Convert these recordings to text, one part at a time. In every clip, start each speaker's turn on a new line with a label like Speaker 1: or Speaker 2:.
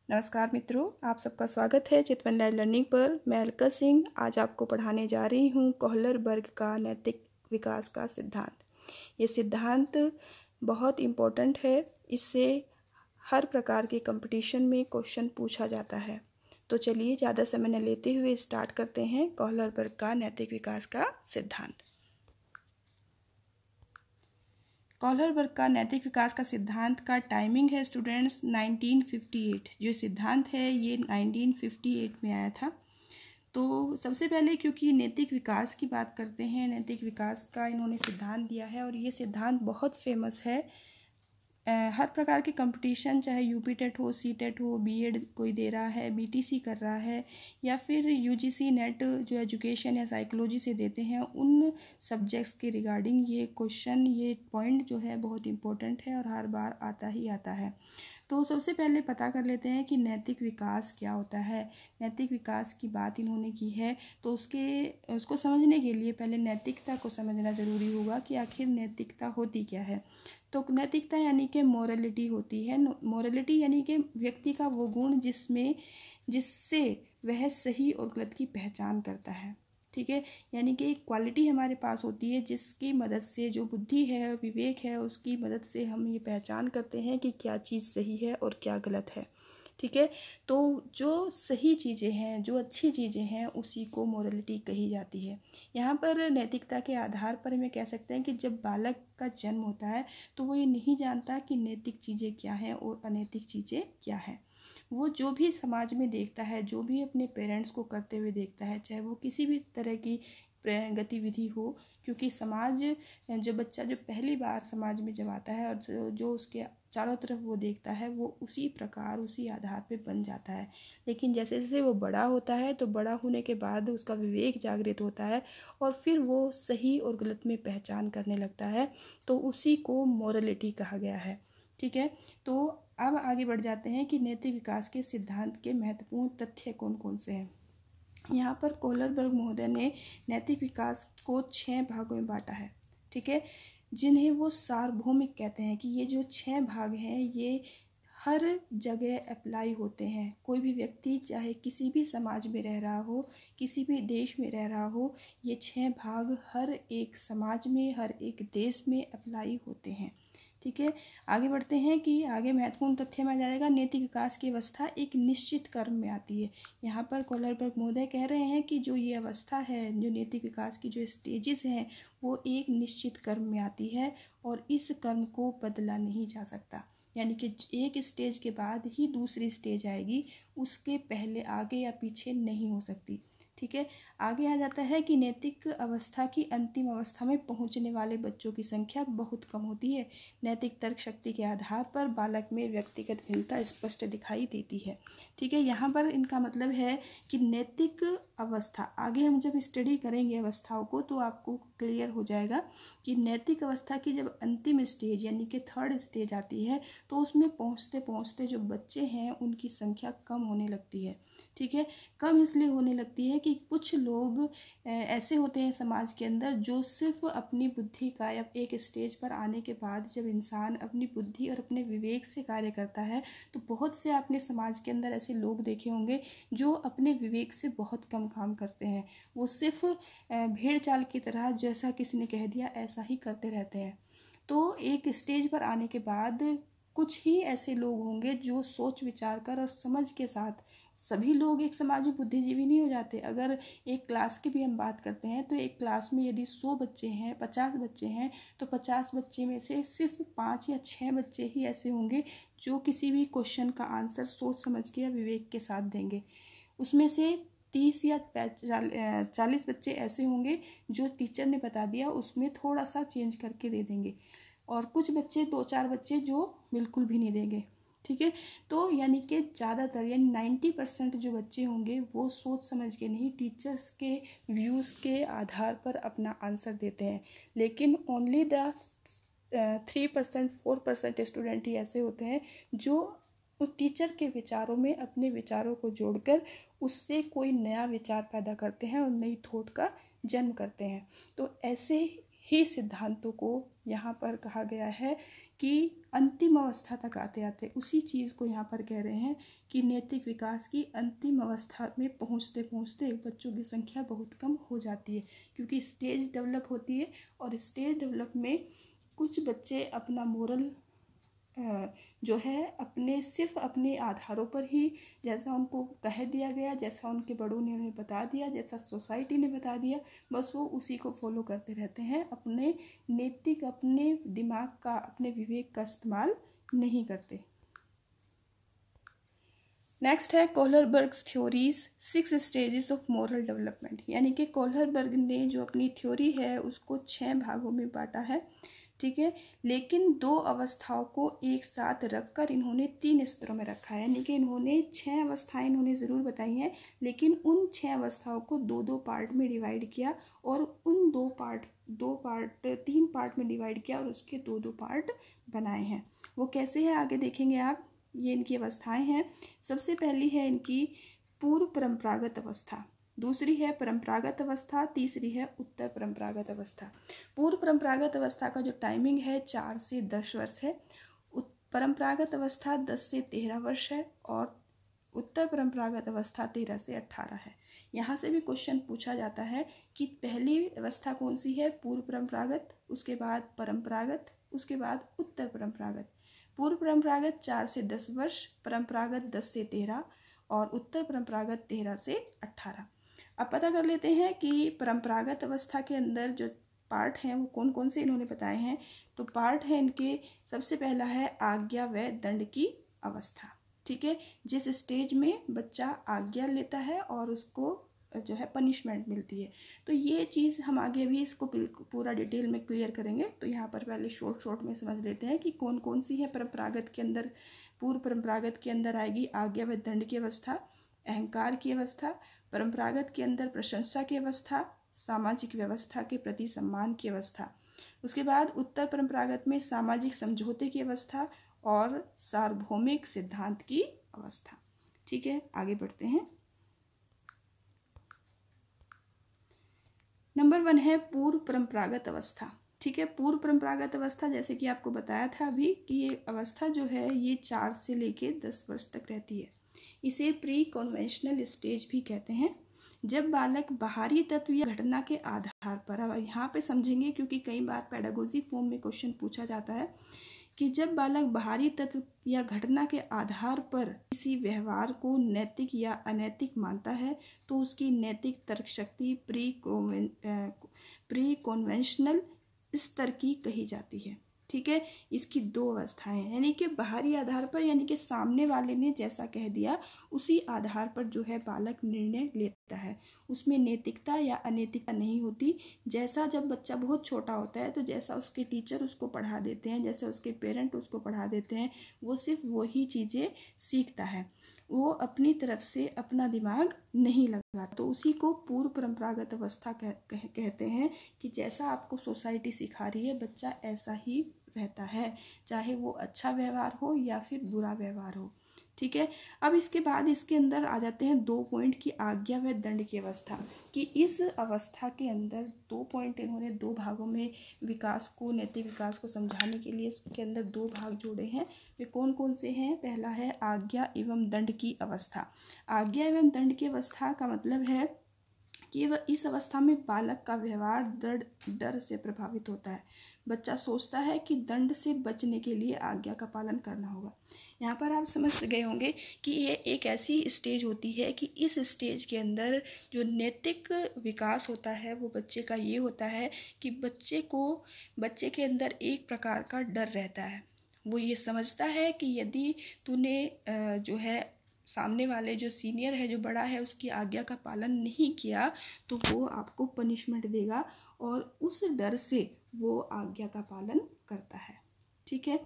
Speaker 1: नमस्कार मित्रों, आप सबका स्वागत है चितवन लर्निंग पर। मैं अलका सिंह आज आपको पढ़ाने जा रही हूँ कोहलर वर्ग का नैतिक विकास का सिद्धांत। ये सिद्धांत बहुत इम्पोर्टेंट है, इससे हर प्रकार के कंपटीशन में क्वेश्चन पूछा जाता है। तो चलिए ज़्यादा समय न लेते हुए स्टार्ट करते हैं कोहलर वर्ग का नैतिक विकास का सिद्धांत। कोहलर वर्ग का नैतिक विकास का सिद्धांत का टाइमिंग है स्टूडेंट्स 1958। जो सिद्धांत है ये 1958 में आया था। तो सबसे पहले क्योंकि नैतिक विकास की बात करते हैं, नैतिक विकास का इन्होंने सिद्धांत दिया है और ये सिद्धांत बहुत फेमस है। हर प्रकार के कंपटीशन, चाहे यूपी टेट हो, सी टेट हो, बीएड कोई दे रहा है, बीटीसी कर रहा है, या फिर यूजीसी नेट जो एजुकेशन या साइकोलॉजी से देते हैं, उन सब्जेक्ट्स के रिगार्डिंग ये क्वेश्चन, ये पॉइंट जो है बहुत इम्पोर्टेंट है और हर बार आता ही आता है। तो सबसे पहले पता कर लेते हैं कि नैतिक विकास क्या होता है। नैतिक विकास की बात इन्होंने की है तो उसको समझने के लिए पहले नैतिकता को समझना ज़रूरी होगा कि आखिर नैतिकता होती क्या है। तो नैतिकता यानी कि मोरलिटी होती है। मोरलिटी यानी कि व्यक्ति का वो गुण जिससे वह सही और गलत की पहचान करता है। ठीक है, यानी कि एक क्वालिटी हमारे पास होती है जिसकी मदद से, जो बुद्धि है, विवेक है, उसकी मदद से हम ये पहचान करते हैं कि क्या चीज़ सही है और क्या गलत है। ठीक है, तो जो सही चीज़ें हैं, जो अच्छी चीज़ें हैं, उसी को मोरलिटी कही जाती है। यहाँ पर नैतिकता के आधार पर हमें कह सकते हैं कि जब बालक का जन्म होता है तो वो ये नहीं जानता कि नैतिक चीज़ें क्या हैं और अनैतिक चीज़ें क्या हैं। वो जो भी समाज में देखता है, जो भी अपने पेरेंट्स को करते हुए देखता है, चाहे वो किसी भी तरह की गतिविधि हो, क्योंकि समाज, जो बच्चा जो पहली बार समाज में जब आता है और जो उसके चारों तरफ वो देखता है, वो उसी प्रकार, उसी आधार पे बन जाता है। लेकिन जैसे जैसे वो बड़ा होता है तो बड़ा होने के बाद उसका विवेक जागृत होता है और फिर वो सही और गलत में पहचान करने लगता है, तो उसी को मोरलिटी कहा गया है। ठीक है, तो अब आगे बढ़ जाते हैं कि नैतिक विकास के सिद्धांत के महत्वपूर्ण तथ्य कौन कौन से हैं। यहाँ पर कोहलर वर्ग महोदय ने नैतिक विकास को 6 भागों में बांटा है। ठीक है, जिन्हें वो सार्वभौमिक कहते हैं कि ये जो 6 भाग हैं ये हर जगह अप्लाई होते हैं। कोई भी व्यक्ति चाहे किसी भी समाज में रह रहा हो, किसी भी देश में रह रहा हो, ये 6 भाग हर एक समाज में, हर एक देश में अप्लाई होते हैं। ठीक है, आगे बढ़ते हैं कि आगे महत्वपूर्ण तथ्य में आ जाएगा नैतिक विकास की अवस्था एक निश्चित क्रम में आती है। यहाँ पर कोहलर वर्ग महोदय कह रहे हैं कि जो ये अवस्था है, जो नैतिक विकास की जो स्टेजेस हैं, वो एक निश्चित क्रम में आती है और इस क्रम को बदला नहीं जा सकता। यानी कि एक स्टेज के बाद ही दूसरी स्टेज आएगी, उसके पहले आगे या पीछे नहीं हो सकती। ठीक है, आगे आ जाता है कि नैतिक अवस्था की अंतिम अवस्था में पहुंचने वाले बच्चों की संख्या बहुत कम होती है। नैतिक तर्क शक्ति के आधार पर बालक में व्यक्तिगत भिन्नता स्पष्ट दिखाई देती है। ठीक है, यहाँ पर इनका मतलब है कि नैतिक अवस्था, आगे हम जब स्टडी करेंगे अवस्थाओं को तो आपको क्लियर हो जाएगा कि नैतिक अवस्था की जब अंतिम स्टेज यानी कि 3rd स्टेज आती है तो उसमें पहुँचते पहुँचते जो बच्चे हैं उनकी संख्या कम होने लगती है। ठीक है, कम इसलिए होने लगती है कि कुछ लोग ऐसे होते हैं समाज के अंदर जो सिर्फ अपनी बुद्धि का, या एक स्टेज पर आने के बाद जब इंसान अपनी बुद्धि और अपने विवेक से कार्य करता है तो बहुत से आपने समाज के अंदर ऐसे लोग देखे होंगे जो अपने विवेक से बहुत कम काम करते हैं। वो सिर्फ भेड़ चाल की तरह, जैसा किसी ने कह दिया ऐसा ही करते रहते हैं। तो एक स्टेज पर आने के बाद कुछ ही ऐसे लोग होंगे जो सोच विचार कर और समझ के साथ, सभी लोग एक समाज में बुद्धिजीवी नहीं हो जाते। अगर एक क्लास की भी हम बात करते हैं तो एक क्लास में यदि 100 बच्चे हैं, 50 बच्चे हैं, तो 50 बच्चे में से सिर्फ 5 या 6 बच्चे ही ऐसे होंगे जो किसी भी क्वेश्चन का आंसर सोच समझ के या विवेक के साथ देंगे। उसमें से 30 या 40 बच्चे ऐसे होंगे जो टीचर ने बता दिया उसमें थोड़ा सा चेंज करके दे देंगे, और कुछ बच्चे, 2-4 बच्चे जो बिल्कुल भी नहीं देंगे। ठीक है, तो यानी कि ज़्यादातर यानी 90% जो बच्चे होंगे वो सोच समझ के नहीं, टीचर्स के व्यूज़ के आधार पर अपना आंसर देते हैं। लेकिन ओनली द 3% 4% स्टूडेंट ही ऐसे होते हैं जो उस टीचर के विचारों में अपने विचारों को जोड़कर उससे कोई नया विचार पैदा करते हैं और नई थॉट का जन्म करते हैं। तो ऐसे ही सिद्धांतों को यहाँ पर कहा गया है कि अंतिम अवस्था तक आते आते उसी चीज़ को यहाँ पर कह रहे हैं कि नैतिक विकास की अंतिम अवस्था में पहुँचते पहुँचते बच्चों की संख्या बहुत कम हो जाती है, क्योंकि स्टेज डेवलप होती है और स्टेज डेवलप में कुछ बच्चे अपना मोरल जो है सिर्फ अपने आधारों पर ही, जैसा उनको कह दिया गया, जैसा उनके बड़ों ने उन्हें बता दिया, जैसा सोसाइटी ने बता दिया, बस वो उसी को फॉलो करते रहते हैं, अपने नैतिक, अपने दिमाग का, अपने विवेक का इस्तेमाल नहीं करते। नेक्स्ट है Kohlberg's theories 6 stages of moral development, यानी कि कोहलरबर्ग ने जो अपनी थ्योरी है उसको 6 भागों में बांटा है, ठीक है। लेकिन 2 अवस्थाओं को एक साथ रखकर इन्होंने 3 स्तरों में रखा है, यानी कि इन्होंने 6 अवस्थाएं इन्होंने ज़रूर बताई हैं, लेकिन उन 6 अवस्थाओं को 2-2 पार्ट में डिवाइड किया और उन 3 पार्ट में डिवाइड किया और उसके 2-2 पार्ट बनाए हैं। वो कैसे है आगे देखेंगे आप। ये इनकी अवस्थाएं हैं। सबसे पहली है इनकी पूर्व परंपरागत अवस्था, दूसरी है परंपरागत अवस्था, तीसरी है उत्तर परंपरागत अवस्था। पूर्व परंपरागत अवस्था का जो टाइमिंग है 4 से 10 वर्ष है, परंपरागत अवस्था 10 से 13 वर्ष है और उत्तर परंपरागत अवस्था 13 से 18 है। यहाँ से भी क्वेश्चन पूछा जाता है कि पहली अवस्था कौन सी है, पूर्व परंपरागत, उसके बाद परंपरागत, उसके बाद उत्तर परंपरागत। पूर्व परंपरागत 4 से 10 वर्ष, परंपरागत 10 से 13 और उत्तर परंपरागत 13 से 18। अब पता कर लेते हैं कि परंपरागत अवस्था के अंदर जो पार्ट हैं वो कौन कौन से इन्होंने बताए हैं। तो पार्ट है इनके, सबसे पहला है आज्ञा व दंड की अवस्था, ठीक है, जिस स्टेज में बच्चा आज्ञा लेता है और उसको जो है पनिशमेंट मिलती है। तो ये चीज़ हम आगे भी इसको पूरा डिटेल में क्लियर करेंगे। तो यहाँ पर पहले शॉर्ट में समझ लेते हैं कि कौन कौन सी है परंपरागत के अंदर। पूर्व परंपरागत के अंदर आएगी आज्ञा व दंड की अवस्था, अहंकार की अवस्था, परंपरागत के अंदर प्रशंसा की अवस्था, सामाजिक व्यवस्था के प्रति सम्मान की अवस्था। उसके बाद उत्तर परंपरागत में सामाजिक समझौते की अवस्था और सार्वभौमिक सिद्धांत की अवस्था। ठीक है, आगे बढ़ते हैं। नंबर 1 है पूर्व परंपरागत अवस्था। ठीक है, पूर्व परंपरागत अवस्था जैसे कि आपको बताया था अभी कि ये अवस्था जो है ये 4 से लेके 10 वर्ष तक रहती है। इसे प्री कन्वेंशनल स्टेज भी कहते हैं। जब बालक बाहरी तत्व या घटना के आधार पर, अब यहाँ पे समझेंगे क्योंकि कई बार पेडागोजी फॉर्म में क्वेश्चन पूछा जाता है कि जब बालक बाहरी तत्व या घटना के आधार पर किसी व्यवहार को नैतिक या अनैतिक मानता है तो उसकी नैतिक तर्क शक्ति प्री कन्वेंशनल स्तर की कही जाती है। ठीक है, इसकी 2 अवस्थाएं हैं, यानी कि बाहरी आधार पर, यानी कि सामने वाले ने जैसा कह दिया उसी आधार पर जो है बालक निर्णय लेता है, उसमें नैतिकता या अनैतिकता नहीं होती। जैसा जब बच्चा बहुत छोटा होता है तो जैसा उसके टीचर उसको पढ़ा देते हैं, जैसे उसके पेरेंट उसको पढ़ा देते हैं, वो सिर्फ वही चीज़ें सीखता है, वो अपनी तरफ से अपना दिमाग नहीं लगा। तो उसी को पूर्व परंपरागत अवस्था कहते हैं कि जैसा आपको सोसाइटी सिखा रही है बच्चा ऐसा ही रहता है, चाहे वो अच्छा व्यवहार हो या फिर बुरा व्यवहार हो। ठीक है, अब इसके बाद इसके अंदर आ जाते हैं 2 पॉइंट की आज्ञा व दंड की अवस्था, कि इस अवस्था के अंदर 2 पॉइंट इन्होंने 2 भागों में विकास को, नैतिक विकास को समझाने के लिए इसके अंदर 2 भाग जोड़े हैं। वे कौन कौन से हैं? पहला है आज्ञा एवं दंड की अवस्था। आज्ञा एवं दंड की अवस्था का मतलब है कि वह इस अवस्था में बालक का व्यवहार डर से प्रभावित होता है। बच्चा सोचता है कि दंड से बचने के लिए आज्ञा का पालन करना होगा। यहाँ पर आप समझ गए होंगे कि ये एक ऐसी स्टेज होती है कि इस स्टेज के अंदर जो नैतिक विकास होता है वो बच्चे का ये होता है कि बच्चे के अंदर एक प्रकार का डर रहता है। वो ये समझता है कि यदि तूने जो है सामने वाले जो सीनियर है, जो बड़ा है, उसकी आज्ञा का पालन नहीं किया तो वो आपको पनिशमेंट देगा, और उस डर से वो आज्ञा का पालन करता है। ठीक है,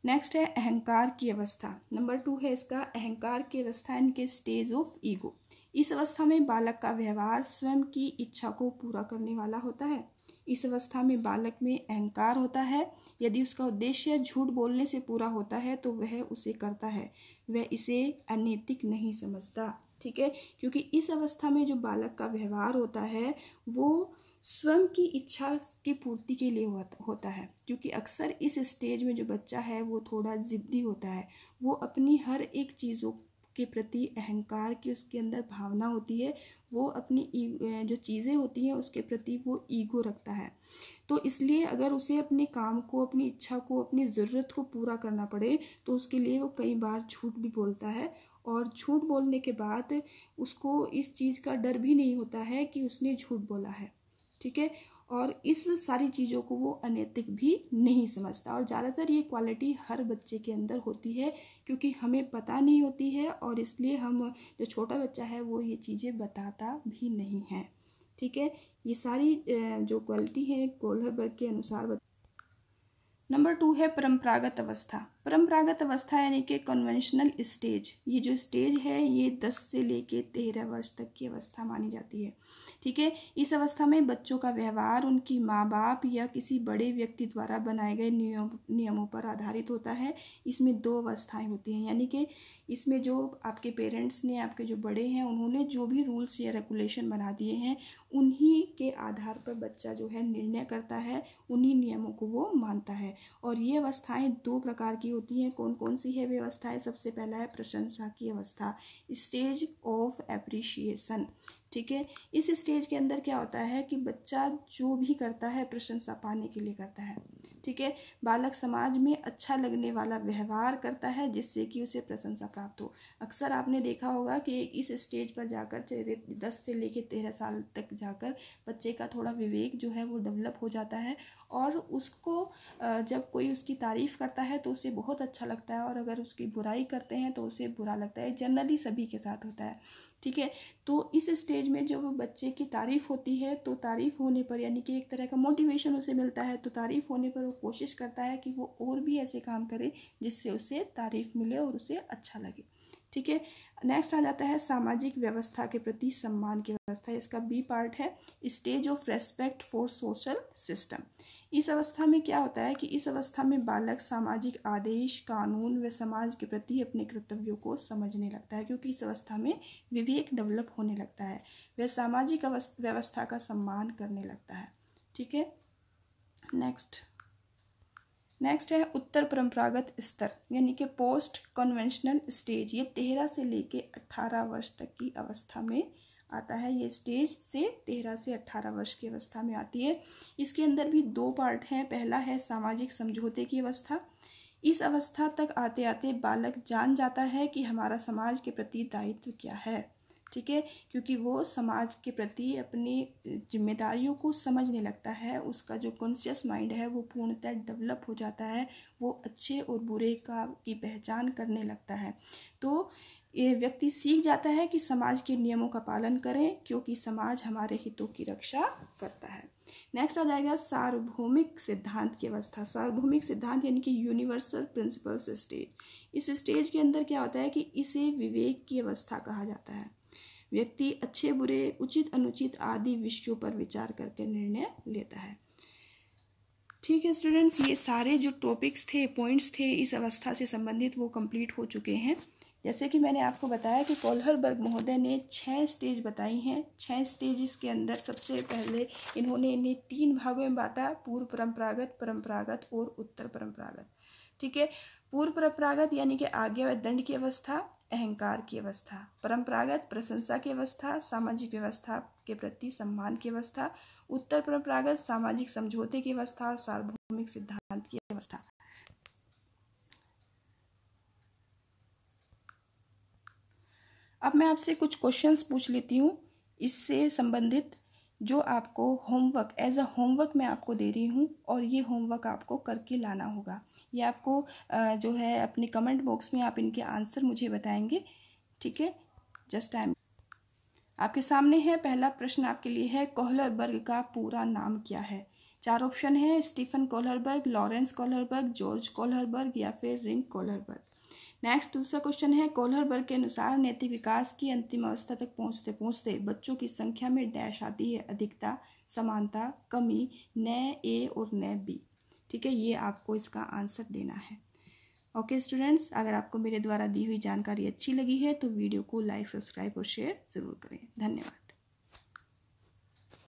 Speaker 1: नेक्स्ट है अहंकार की अवस्था। नंबर 2 है इसका अहंकार की अवस्था, इनके स्टेज ऑफ ईगो। इस अवस्था में बालक का व्यवहार स्वयं की इच्छा को पूरा करने वाला होता है। इस अवस्था में बालक में अहंकार होता है। यदि उसका उद्देश्य झूठ बोलने से पूरा होता है तो वह उसे करता है, वह इसे अनैतिक नहीं समझता। ठीक है, क्योंकि इस अवस्था में जो बालक का व्यवहार होता है वो स्वयं की इच्छा की पूर्ति के लिए होता है, क्योंकि अक्सर इस स्टेज में जो बच्चा है वो थोड़ा ज़िद्दी होता है। वो अपनी हर एक चीज़ों के प्रति अहंकार की उसके अंदर भावना होती है। वो अपनी जो चीज़ें होती हैं उसके प्रति वो ईगो रखता है। तो इसलिए अगर उसे अपने काम को, अपनी इच्छा को, अपनी ज़रूरत को पूरा करना पड़े तो उसके लिए वो कई बार झूठ भी बोलता है। और झूठ बोलने के बाद उसको इस चीज़ का डर भी नहीं होता है कि उसने झूठ बोला है, ठीक है। और इस सारी चीज़ों को वो अनैतिक भी नहीं समझता। और ज़्यादातर ये क्वालिटी हर बच्चे के अंदर होती है, क्योंकि हमें पता नहीं होती है और इसलिए हम, जो छोटा बच्चा है वो ये चीज़ें बताता भी नहीं है, ठीक है। ये सारी जो क्वालिटी है कोहलरबर्ग के अनुसार। नंबर 2 है परंपरागत अवस्था। परंपरागत अवस्था यानी कि कन्वेंशनल स्टेज। ये जो स्टेज है ये 10 से लेके 13 वर्ष तक की अवस्था मानी जाती है, ठीक है। इस अवस्था में बच्चों का व्यवहार उनकी माँ बाप या किसी बड़े व्यक्ति द्वारा बनाए गए नियमों पर आधारित होता है। इसमें 2 अवस्थाएं होती हैं, यानी कि इसमें जो आपके पेरेंट्स ने, आपके जो बड़े हैं, उन्होंने जो भी रूल्स या रेगुलेशन बना दिए हैं उन्हीं के आधार पर बच्चा जो है निर्णय करता है, उन्हीं नियमों को वो मानता है। और ये अवस्थाएं 2 प्रकार की होती हैं। कौन कौन सी है व्यवस्थाएं? सबसे पहला है प्रशंसा की अवस्था, स्टेज ऑफ एप्रिशिएशन, ठीक है। इस स्टेज के अंदर क्या होता है कि बच्चा जो भी करता है प्रशंसा पाने के लिए करता है, ठीक है। बालक समाज में अच्छा लगने वाला व्यवहार करता है जिससे कि उसे प्रशंसा प्राप्त हो। अक्सर आपने देखा होगा कि इस स्टेज पर जाकर 10 से लेकर 13 साल तक जाकर बच्चे का थोड़ा विवेक जो है वो डेवलप हो जाता है और उसको जब कोई उसकी तारीफ़ करता है तो उसे बहुत अच्छा लगता है और अगर उसकी बुराई करते हैं तो उसे बुरा लगता है। जनरली सभी के साथ होता है, ठीक है। तो इस स्टेज में जब बच्चे की तारीफ़ होती है तो तारीफ़ होने पर, यानी कि एक तरह का मोटिवेशन उसे मिलता है, तो तारीफ़ होने पर वो कोशिश करता है कि वो और भी ऐसे काम करे जिससे उसे तारीफ़ मिले और उसे अच्छा लगे, ठीक है। नेक्स्ट आ जाता है सामाजिक व्यवस्था के प्रति सम्मान की व्यवस्था। इसका बी पार्ट है stage of respect for social system. इस अवस्था में क्या होता है कि इस अवस्था में बालक सामाजिक आदेश, कानून व समाज के प्रति अपने कर्तव्यों को समझने लगता है, क्योंकि इस अवस्था में विवेक डेवलप होने लगता है। वह सामाजिक व्यवस्था का सम्मान करने लगता है, ठीक है। नेक्स्ट है उत्तर परंपरागत स्तर, यानी कि पोस्ट कन्वेंशनल स्टेज। ये 13 से लेके 18 वर्ष तक की अवस्था में आता है। ये स्टेज से 13 से 18 वर्ष की अवस्था में आती है। इसके अंदर भी 2 पार्ट हैं। पहला है सामाजिक समझौते की अवस्था। इस अवस्था तक आते आते बालक जान जाता है कि हमारा समाज के प्रति दायित्व क्या है, ठीक है, क्योंकि वो समाज के प्रति अपनी जिम्मेदारियों को समझने लगता है। उसका जो कॉन्शियस माइंड है वो पूर्णतः डेवलप हो जाता है। वो अच्छे और बुरे की पहचान करने लगता है। तो ये व्यक्ति सीख जाता है कि समाज के नियमों का पालन करें, क्योंकि समाज हमारे हितों की रक्षा करता है। नेक्स्ट आ जाएगा सार्वभौमिक सिद्धांत की अवस्था। सार्वभौमिक सिद्धांत यानी कि यूनिवर्सल प्रिंसिपल्स स्टेज। इस स्टेज के अंदर क्या होता है कि इसे विवेक की अवस्था कहा जाता है। व्यक्ति अच्छे बुरे, उचित अनुचित आदि विषयों पर विचार करके निर्णय लेता है, ठीक है स्टूडेंट्स। ये सारे जो टॉपिक्स थे, पॉइंट्स थे इस अवस्था से संबंधित, वो कंप्लीट हो चुके हैं। जैसे कि मैंने आपको बताया कि कोहलरबर्ग महोदय ने 6 स्टेज बताई हैं। 6 स्टेजेस के अंदर सबसे पहले इन्होंने इन्हें 3 भागों में बांटा, पूर्व परंपरागत, परंपरागत और उत्तर परंपरागत, ठीक है। पूर्व परंपरागत यानी कि आज्ञा व दंड की अवस्था, अहंकार की अवस्था। परंपरागत प्रशंसा की अवस्था, सामाजिक व्यवस्था के प्रति सम्मान की अवस्था। उत्तर परंपरागत सामाजिक समझौते की अवस्था और सार्वभौमिक सिद्धांत की अवस्था। अब मैं आपसे कुछ क्वेश्चंस पूछ लेती हूँ इससे संबंधित, जो आपको होमवर्क एज अ होमवर्क मैं आपको दे रही हूँ और ये होमवर्क आपको करके लाना होगा। ये आपको जो है अपने कमेंट बॉक्स में आप इनके आंसर मुझे बताएंगे, ठीक है। जस्ट टाइम आपके सामने है। पहला प्रश्न आपके लिए है, कोहलरबर्ग का पूरा नाम क्या है? 4 ऑप्शन है, स्टीफन कोहलरबर्ग, लॉरेंस कोहलरबर्ग, जॉर्ज कोहलरबर्ग या फिर रिंग कोहलरबर्ग। नेक्स्ट दूसरा क्वेश्चन है, कोहलरबर्ग के अनुसार नैतिक विकास की अंतिम अवस्था तक पहुंचते पहुंचते बच्चों की संख्या में डैश आती है, अधिकता, समानता, कमी, न ए और न बी, ठीक है। ये आपको इसका आंसर देना है। ओके स्टूडेंट्स, अगर आपको मेरे द्वारा दी हुई जानकारी अच्छी लगी है तो वीडियो को लाइक, सब्सक्राइब और शेयर ज़रूर करें। धन्यवाद।